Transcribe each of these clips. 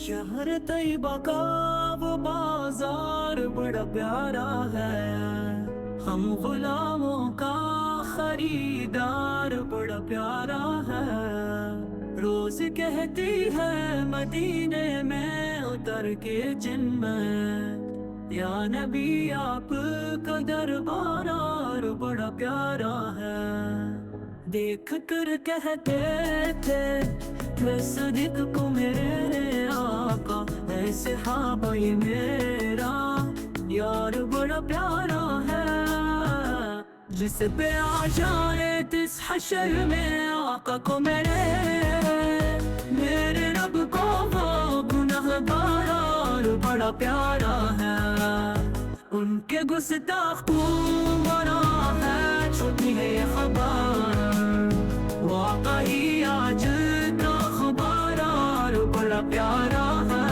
शहर तैयबा का वो बाजार बड़ा प्यारा है। हम गुलामों का खरीदार बड़ा प्यारा है। रोज कहती है मदीने में उतर के जिनमें, या नबी आपका दरबार बड़ा प्यारा है। देख कर कहते थे मैं सदिक को मेरे आका, ऐसे सहाबा ये मेरा यार बड़ा प्यारा है। जिस पे आ जाए तिस हशर में आका को मेरे रब को वो गुनहगार बड़ा प्यारा है। उनके गुस्ताख को मरा है, छुपी है ये खबर वाकई आज का खबरार बड़ा प्यारा है।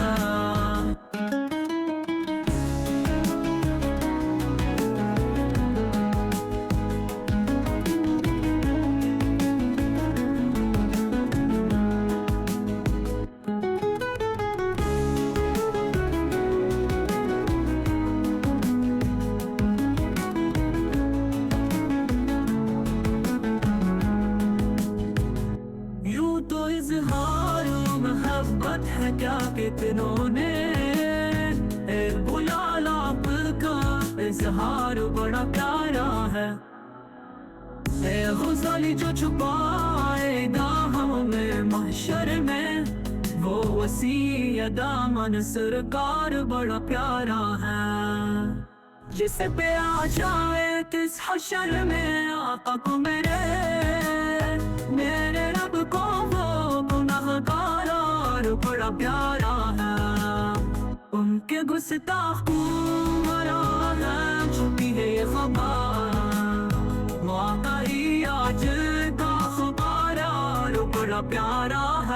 तो इजहार मोहब्बत है क्या कितनों ने, बुलाल आपका इजहार बड़ा प्यारा है। गुज़ाली जो छुपाए दामों में महशर में, वो वसी दामन सरकार बड़ा प्यारा है। जिस पे आ जाए तिस हशर में आका को मेरे रब को वो गुनहगार बड़ा प्यारा है। उनके गुस्ताख को मरा है, छुपी है ये खबर वाकई आज का खबरार बड़ा प्यारा है।